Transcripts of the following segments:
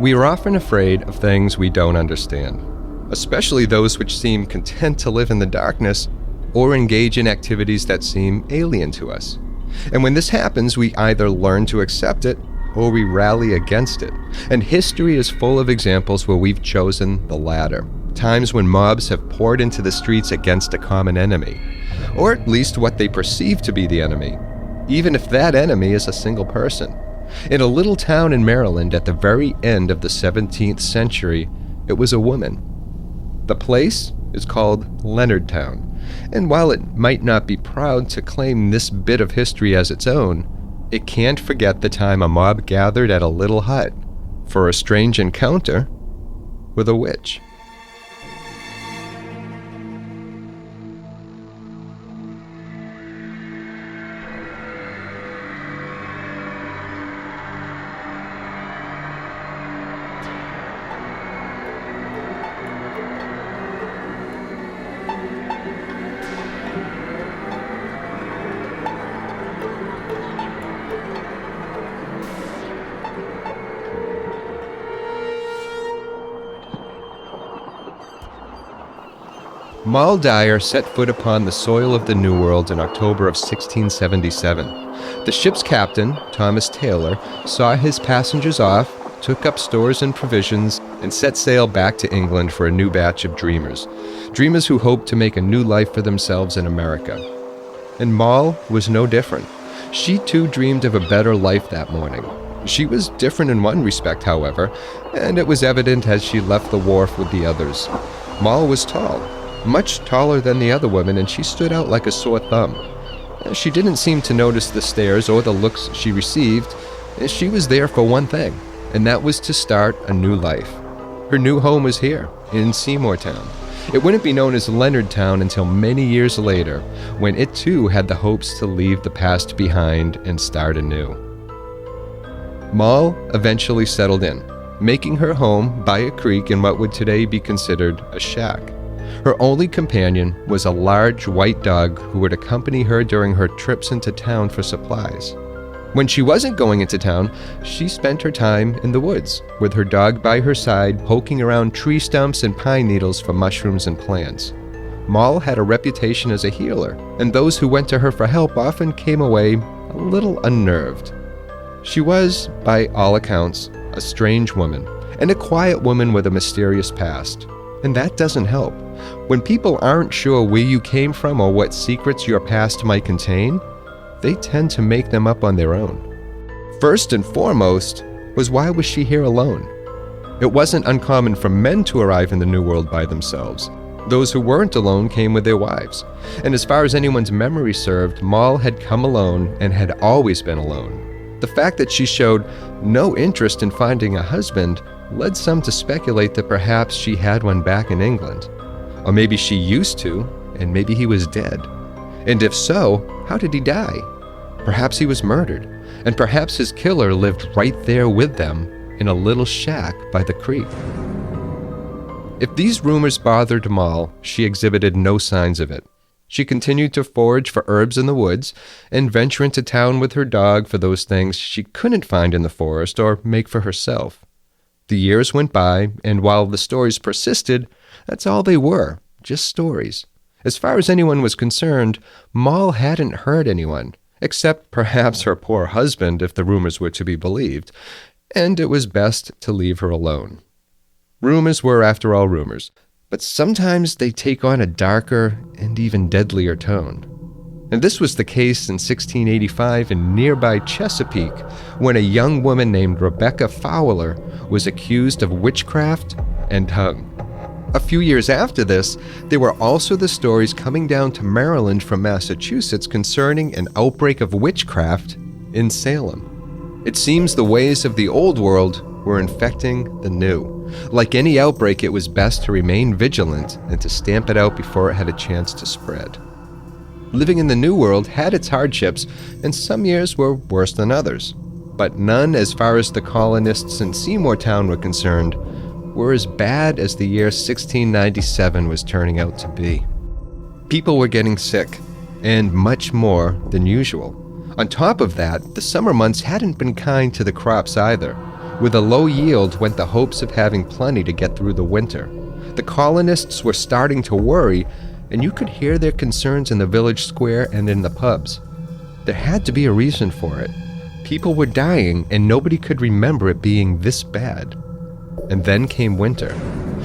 We are often afraid of things we don't understand, especially those which seem content to live in the darkness or engage in activities that seem alien to us. And when this happens, we either learn to accept it or we rally against it. And history is full of examples where we've chosen the latter. Times when mobs have poured into the streets against a common enemy, or at least what they perceive to be the enemy, even if that enemy is a single person. In a little town in Maryland at the very end of the 17th century, it was a woman. The place is called Leonardtown, and while it might not be proud to claim this bit of history as its own, it can't forget the time a mob gathered at a little hut for a strange encounter with a witch. Moll Dyer set foot upon the soil of the New World in October of 1677. The ship's captain, Thomas Taylor, saw his passengers off, took up stores and provisions, and set sail back to England for a new batch of dreamers who hoped to make a new life for themselves in America. And Moll was no different. She too dreamed of a better life that morning. She was different in one respect, however, and it was evident as she left the wharf with the others. Moll was tall, much taller than the other women, and she stood out like a sore thumb. She didn't seem to notice the stares or the looks she received. She was there for one thing, and that was to start a new life. Her new home was here, in Seymourtown. It wouldn't be known as Leonardtown until many years later, when it too had the hopes to leave the past behind and start anew. Moll eventually settled in, making her home by a creek in what would today be considered a shack. Her only companion was a large white dog who would accompany her during her trips into town for supplies. When she wasn't going into town, she spent her time in the woods, with her dog by her side poking around tree stumps and pine needles for mushrooms and plants. Moll had a reputation as a healer, and those who went to her for help often came away a little unnerved. She was, by all accounts, a strange woman, and a quiet woman with a mysterious past. And that doesn't help. When people aren't sure where you came from or what secrets your past might contain, they tend to make them up on their own. First and foremost was, why was she here alone? It wasn't uncommon for men to arrive in the New World by themselves. Those who weren't alone came with their wives. And as far as anyone's memory served, Moll had come alone and had always been alone. The fact that she showed no interest in finding a husband led some to speculate that perhaps she had one back in England. Or maybe she used to, and maybe he was dead. And if so, how did he die? Perhaps he was murdered, and perhaps his killer lived right there with them in a little shack by the creek. If these rumors bothered Moll, she exhibited no signs of it. She continued to forage for herbs in the woods and venture into town with her dog for those things she couldn't find in the forest or make for herself. The years went by, and while the stories persisted, that's all they were, just stories. As far as anyone was concerned, Moll hadn't hurt anyone, except perhaps her poor husband if the rumors were to be believed, and it was best to leave her alone. Rumors were, after all, rumors, but sometimes they take on a darker and even deadlier tone. And this was the case in 1685 in nearby Chesapeake, when a young woman named Rebecca Fowler was accused of witchcraft and hung. A few years after this, there were also the stories coming down to Maryland from Massachusetts concerning an outbreak of witchcraft in Salem. It seems the ways of the old world were infecting the new. Like any outbreak, it was best to remain vigilant and to stamp it out before it had a chance to spread. Living in the New World had its hardships, and some years were worse than others. But none, as far as the colonists in Seymourtown were concerned, were as bad as the year 1697 was turning out to be. People were getting sick, and much more than usual. On top of that, the summer months hadn't been kind to the crops either. With a low yield went the hopes of having plenty to get through the winter. The colonists were starting to worry, and you could hear their concerns in the village square and in the pubs. There had to be a reason for it. People were dying, and nobody could remember it being this bad. And then came winter.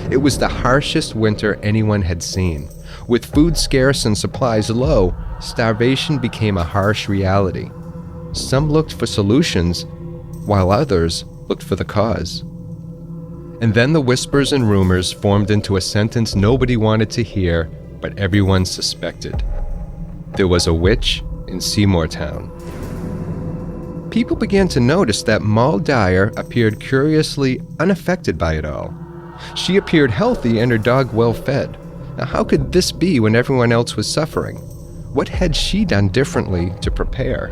It was the harshest winter anyone had seen. With food scarce and supplies low, starvation became a harsh reality. Some looked for solutions, while others looked for the cause. And then the whispers and rumors formed into a sentence nobody wanted to hear, but everyone suspected. There was a witch in Seymour Town. People began to notice that Moll Dyer appeared curiously unaffected by it all. She appeared healthy and her dog well fed. Now, how could this be when everyone else was suffering? What had she done differently to prepare?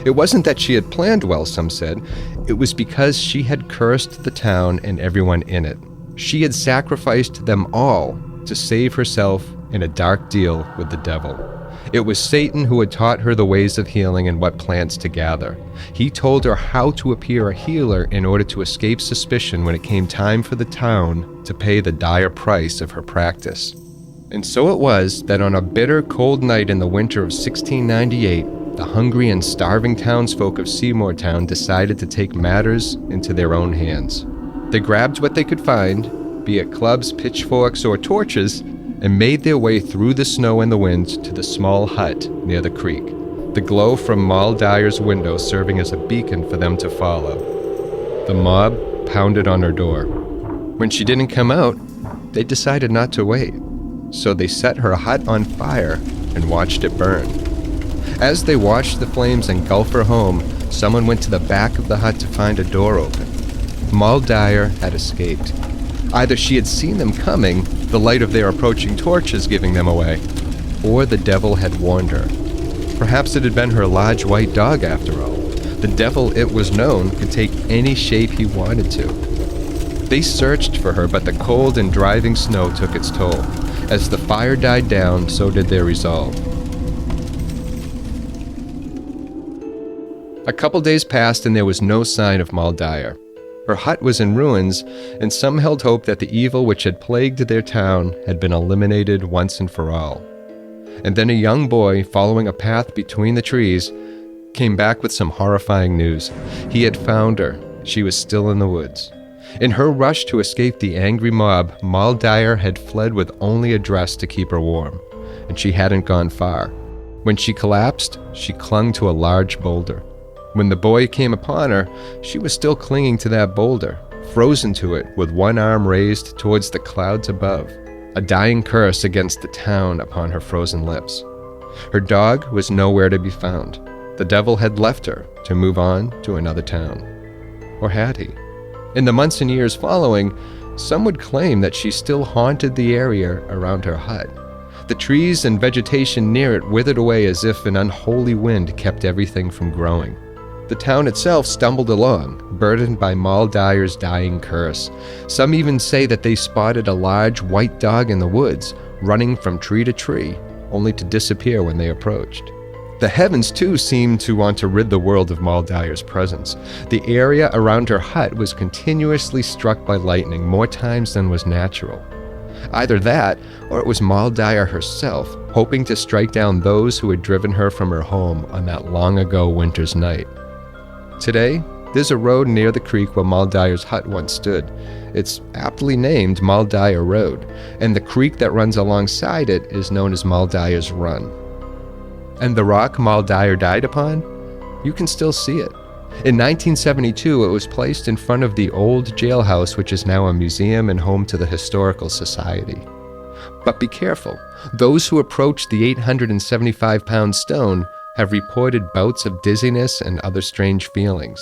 It wasn't that she had planned well, some said. It was because she had cursed the town and everyone in it. She had sacrificed them all to save herself in a dark deal with the devil. It was Satan who had taught her the ways of healing and what plants to gather. He told her how to appear a healer in order to escape suspicion when it came time for the town to pay the dire price of her practice. And so it was that on a bitter, cold night in the winter of 1698, the hungry and starving townsfolk of Seymour Town decided to take matters into their own hands. They grabbed what they could find, be it clubs, pitchforks, or torches, and made their way through the snow and the wind to the small hut near the creek, the glow from Moll Dyer's window serving as a beacon for them to follow. The mob pounded on her door. When she didn't come out, they decided not to wait, so they set her hut on fire and watched it burn. As they watched the flames engulf her home, someone went to the back of the hut to find a door open. Moll Dyer had escaped. Either she had seen them coming, the light of their approaching torches giving them away, or the devil had warned her. Perhaps it had been her large white dog after all. The devil, it was known, could take any shape he wanted to. They searched for her, but the cold and driving snow took its toll. As the fire died down, so did their resolve. A couple days passed and there was no sign of Moll Dyer. Her hut was in ruins, and some held hope that the evil which had plagued their town had been eliminated once and for all. And then a young boy, following a path between the trees, came back with some horrifying news. He had found her. She was still in the woods. In her rush to escape the angry mob, Moll Dyer had fled with only a dress to keep her warm, and she hadn't gone far. When she collapsed, she clung to a large boulder. When the boy came upon her, she was still clinging to that boulder, frozen to it with one arm raised towards the clouds above, a dying curse against the town upon her frozen lips. Her dog was nowhere to be found. The devil had left her to move on to another town. Or had he? In the months and years following, some would claim that she still haunted the area around her hut. The trees and vegetation near it withered away as if an unholy wind kept everything from growing. The town itself stumbled along, burdened by Moll Dyer's dying curse. Some even say that they spotted a large white dog in the woods, running from tree to tree, only to disappear when they approached. The heavens, too, seemed to want to rid the world of Moll Dyer's presence. The area around her hut was continuously struck by lightning, more times than was natural. Either that, or it was Moll Dyer herself, hoping to strike down those who had driven her from her home on that long-ago winter's night. Today, there's a road near the creek where Moll Dyer's hut once stood. It's aptly named Moll Dyer Road, and the creek that runs alongside it is known as Moll Dyer's Run. And the rock Moll Dyer died upon? You can still see it. In 1972, it was placed in front of the old jailhouse, which is now a museum and home to the Historical Society. But be careful. Those who approach the 875-pound stone have reported bouts of dizziness and other strange feelings.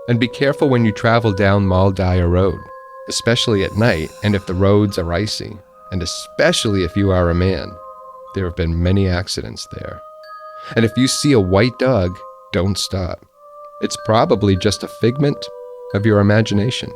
And be careful when you travel down Moll Dyer Road, especially at night and if the roads are icy, and especially if you are a man. There have been many accidents there. And if you see a white dog, don't stop. It's probably just a figment of your imagination.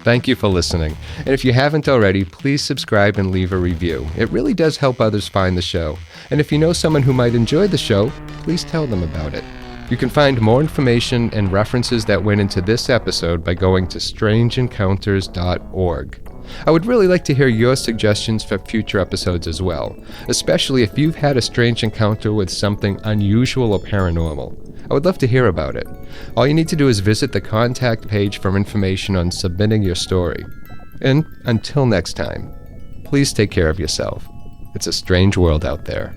Thank you for listening. And if you haven't already, please subscribe and leave a review. It really does help others find the show. And if you know someone who might enjoy the show, please tell them about it. You can find more information and references that went into this episode by going to strangeencounters.org. I would really like to hear your suggestions for future episodes as well, especially if you've had a strange encounter with something unusual or paranormal. I would love to hear about it. All you need to do is visit the contact page for information on submitting your story. And until next time, please take care of yourself. It's a strange world out there.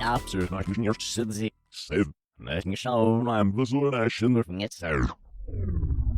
After knocking your city, save, making show, I'm the solution of it.